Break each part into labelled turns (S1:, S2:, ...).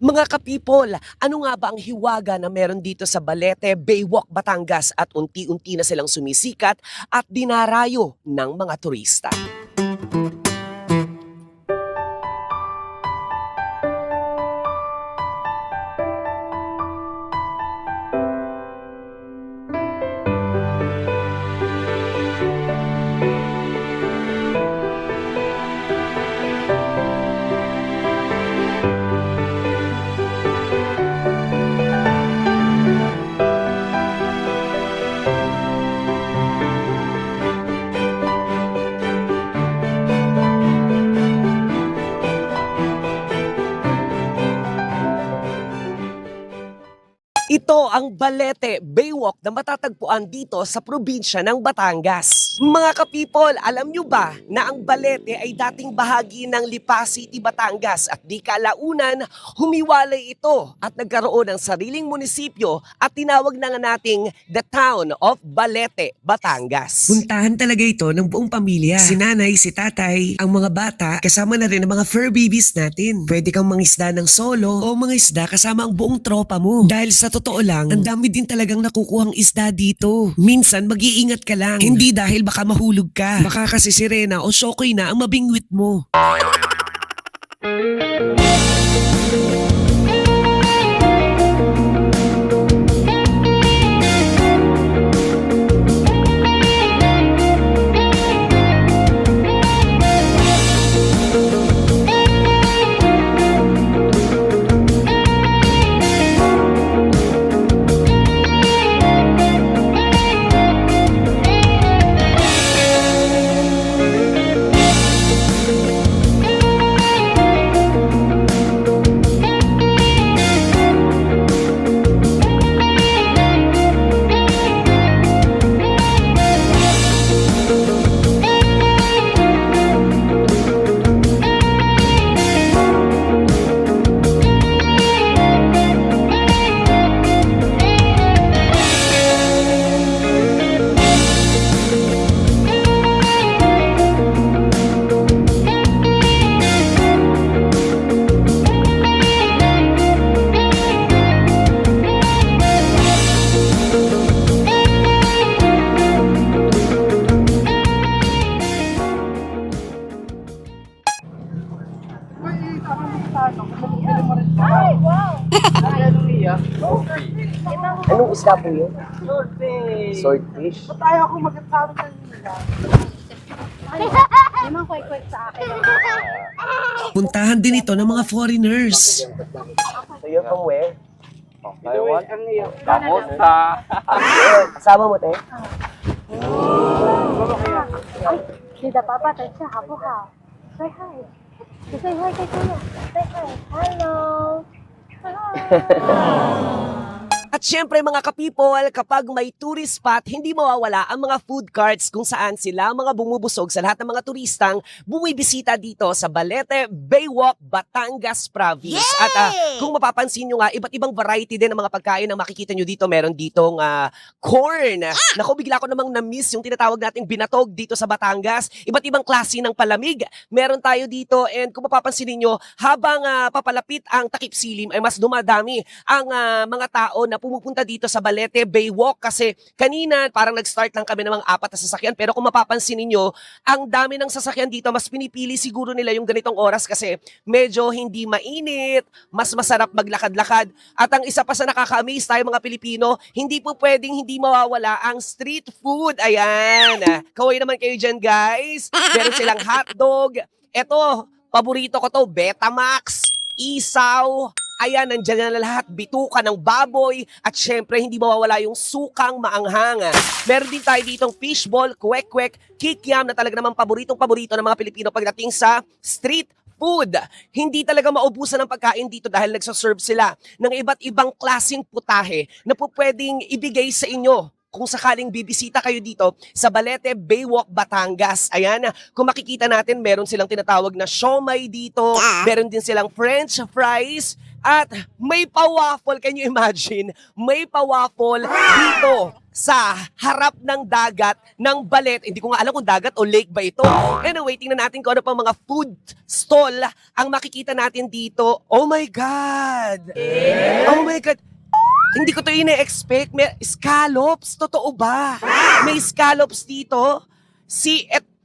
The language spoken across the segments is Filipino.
S1: Mga kapipol, ano nga ba ang hiwaga na meron dito sa Balete, Baywalk, Batangas at unti-unti na silang sumisikat at dinarayo ng mga turista? Ito ang Balete Baywalk na matatagpuan dito sa probinsya ng Batangas. Mga kapipol, alam nyo ba na ang Balete ay dating bahagi ng Lipa City, Batangas at di kalaunan, humiwalay ito at nagkaroon ng sariling munisipyo at tinawag na nga nating The Town of Balete, Batangas.
S2: Puntahan talaga ito ng buong pamilya. Si nanay, si tatay, ang mga bata, kasama na rin ang mga fur babies natin. Pwede kang mangisda ng solo o mangisda kasama ang buong tropa mo. Dahil sa totoo lang, ang dami din talagang nakukuhang isda dito. Minsan, mag-iingat ka lang. Hindi dahil baka mahulog ka. Baka kasi sirena o shokoy na ang mabingwit mo.
S3: Ay, wow!
S1: Anong isda po yun?
S3: Swordfish.
S1: Swordfish.
S3: Ba't ayaw ko magkasama sa nila? Hindi man kwek-kwek sa akin.
S2: Puntahan din ito ng mga foreigners.
S1: So you're from where?
S3: Taiwan? Ang iyo.
S4: Kamusta?
S1: Kasama mo, te?
S5: Kita papa, tensya, hapo ha. Say hi. Say hi kay kuya. Say hi. Hello.
S1: At syempre mga kapipol, kapag may tourist spot, hindi mawawala ang mga food carts kung saan sila mga bumubusog sa lahat ng mga turistang bumibisita dito sa Balete, Baywalk, Batangas Province. At kung mapapansin nyo nga, iba't ibang variety din ng mga pagkain ang makikita nyo dito. Meron ditong corn. Naku, bigla ko namang na-miss yung tinatawag nating binatog dito sa Batangas. Iba't ibang klase ng palamig. Meron tayo dito and kung mapapansin niyo, habang papalapit ang takip silim ay mas dumadami ang mga tao na pumupunta dito sa Balete Baywalk kasi kanina parang nag-start lang kami ng mga 4 na sasakyan pero kung mapapansin niyo, ang dami ng sasakyan dito, mas pinipili siguro nila yung ganitong oras kasi medyo hindi mainit, mas masarap maglakad-lakad. At ang isa pa sa nakaka-amaze tayo mga Pilipino, hindi po pwedeng hindi mawawala ang street food. Ayan. Kaway naman kayo dyan, guys. Meron silang hotdog. Eto, paborito ko to, Betamax, isaw. Ayan, nandiyan na lahat, bituka ng baboy, at syempre hindi mawawala yung sukang maanghang. Meron din tayo ditong fishball, kwek-kwek, kikiam na talaga namang paboritong-paborito ng mga Pilipino pagdating sa street food. Hindi talaga maubusan ng pagkain dito dahil nagsaserve sila ng iba't ibang klaseng putahe na po pwedeng ibigay sa inyo kung sakaling bibisita kayo dito sa Balete Baywalk, Batangas. Ayan, kung makikita natin, meron silang tinatawag na siomai dito, meron din silang french fries, At may pa-waffle, can you imagine? May pa-waffle dito sa harap ng dagat ng Balete. Hindi ko nga alam kung dagat o lake ba ito. Anyway, tingnan natin kung ano pang mga food stall ang makikita natin dito. Oh my God! Oh my God! Hindi ko to ine-expect. May scallops. Totoo ba? May scallops dito.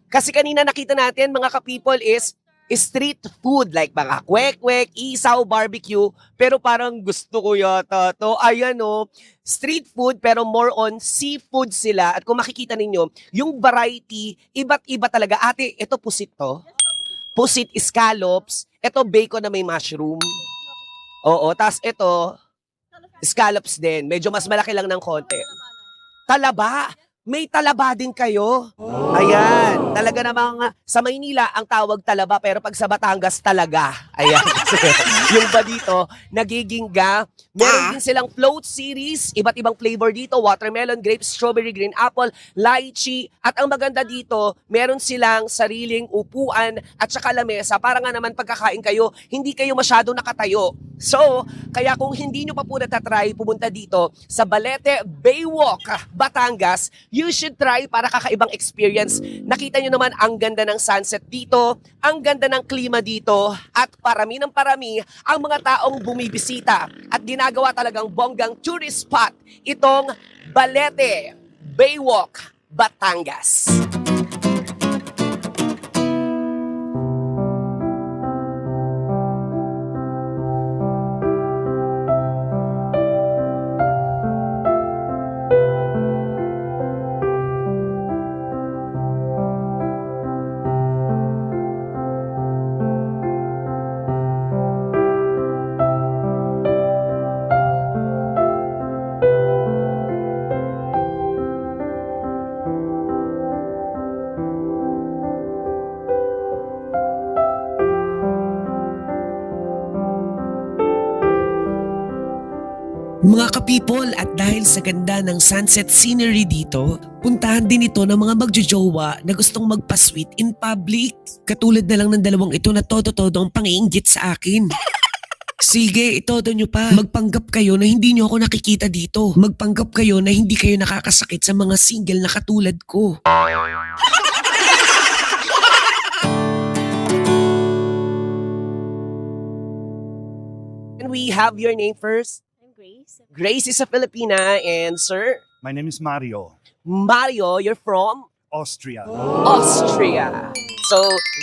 S1: Kasi kanina nakita natin, mga ka-people, is street food. Like mga kwek-kwek, isaw, barbecue. Pero parang gusto ko yata to. Ayan o. Street food pero more on seafood sila. At kung makikita ninyo, yung variety, iba't iba talaga. Ate, ito pusit to. Pusit, scallops. Ito bacon na may mushroom. Oo, tas ito, scallops din. Medyo mas malaki lang ng konti. Talaba. May talaba din kayo. Ayan. Talaga namang sa Maynila ang tawag talaba pero pag sa Batangas talaga. Ayan. Yung ba dito, nagiging ga. Meron din silang float series. Iba't ibang flavor dito. Watermelon, grape, strawberry, green apple, lychee. At ang maganda dito, meron silang sariling upuan at saka lamesa. Para nga naman pagkakain kayo, hindi kayo masyado nakatayo. So, kaya kung hindi nyo pa po natatry pumunta dito sa Balete Baywalk, Batangas, you should try para kakaibang experience. Nakita nyo naman ang ganda ng sunset dito, ang ganda ng klima dito, at parami ng parami ang mga taong bumibisita. At ginagawa talagang bonggang tourist spot itong Balete Baywalk, Batangas.
S2: Mga ka-people, at dahil sa ganda ng sunset scenery dito, puntahan din ito ng mga magjojowa na gustong magpa-sweet in public. Katulad na lang ng dalawang ito na todo-todo ang pang-iinggit sa akin. Sige, itodo nyo pa. Magpanggap kayo na hindi nyo ako nakikita dito. Magpanggap kayo na hindi kayo nakakasakit sa mga single na katulad ko.
S1: Can we have your name first?
S5: I'm Grace.
S1: Grace is a Filipina, and sir,
S4: My name is Mario,
S1: Mario, you're from
S4: Austria.
S1: Austria. So,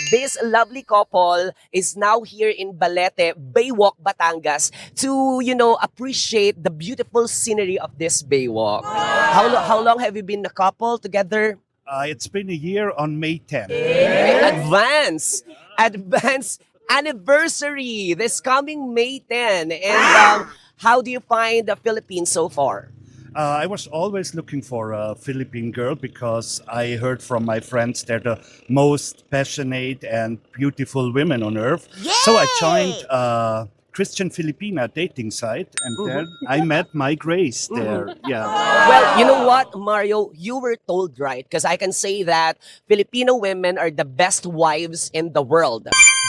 S1: this lovely couple is now here in Balete, Baywalk, Batangas to, appreciate the beautiful scenery of this Baywalk. How long have you been a couple together?
S4: It's been a year on May 10.
S1: Advance anniversary this coming May 10. And how do you find the Philippines so far?
S4: I was always looking for a Philippine girl because I heard from my friends they're the most passionate and beautiful women on earth. So I joined a Christian Filipina dating site, and then I met my Grace there. Yeah.
S1: Well, you know what, Mario? You were told right, because I can say that Filipino women are the best wives in the world.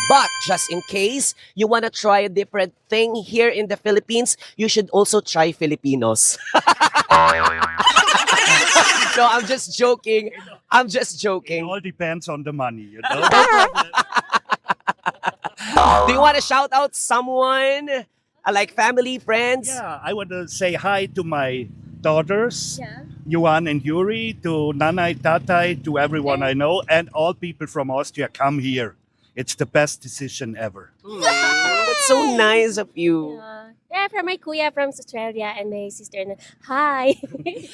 S1: But just in case you want to try a different thing here in the Philippines, you should also try Filipinos. No, I'm just joking.
S4: It all depends on the money, you know.
S1: Do you want to shout out someone? Like family, friends?
S4: Yeah, I want to say hi to my daughters,
S5: Yeah.
S4: Yuan and Yuri, to Nanay, Tatay, to everyone I know, and all people from Austria. Come here. It's the best decision ever.
S1: That's so nice of you.
S5: Yeah, from my kuya from Australia and my sister. Hi.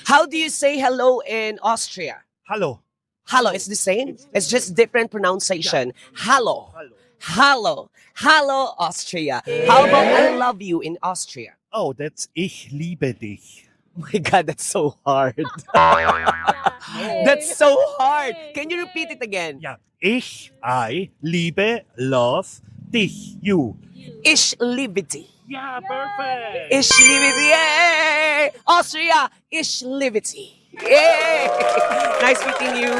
S1: How do you say hello in Austria?
S4: Hello.
S1: Hello, it's the same. It's just different pronunciation. Hello.
S4: Hello.
S1: Hello. Hello, Austria. How about I love you in Austria?
S4: Oh, that's Ich liebe dich.
S1: Oh my God, that's so hard. That's so hard. Can you repeat it again?
S4: Yeah. I liebe, love, dich, you.
S1: Ich liebe dich.
S4: Yeah, perfect.
S1: Ich liebe dich. Yay! Austria, ich liebe dich. Yay! Nice meeting you.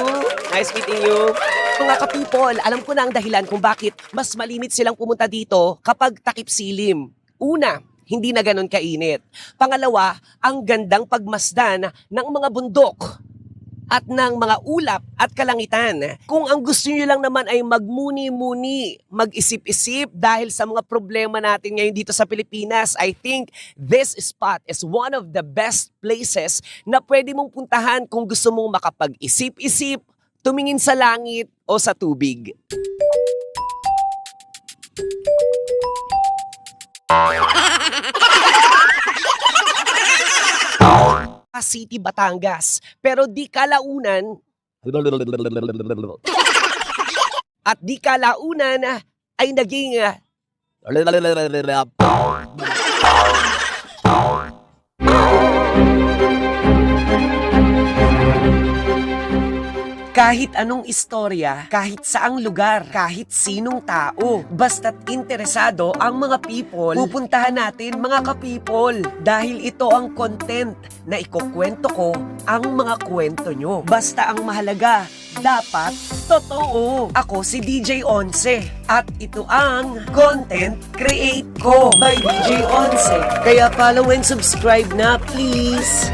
S1: Nice meeting you. Mga ka-people, alam ko na ang dahilan kung bakit mas malimit silang pumunta dito kapag takip silim. Una, hindi na ganun kainit. Pangalawa, ang gandang pagmasdan ng mga bundok at ng mga ulap at kalangitan. Kung ang gusto nyo lang naman ay magmuni-muni, mag-isip-isip dahil sa mga problema natin ngayon dito sa Pilipinas, I think this spot is one of the best places na pwede mong puntahan kung gusto mong makapag-isip-isip, tumingin sa langit o sa tubig. City, Batangas. Pero di kalaunan at di kalaunan ay naging kahit anong istorya, kahit saang lugar, kahit sinong tao, basta't interesado ang mga people, pupuntahan natin mga ka-people dahil ito ang content na ikukwento ko ang mga kwento nyo. Basta ang mahalaga, dapat totoo. Ako si DJ Once at ito ang Content Create Ko by DJ Once. Kaya follow and subscribe na please.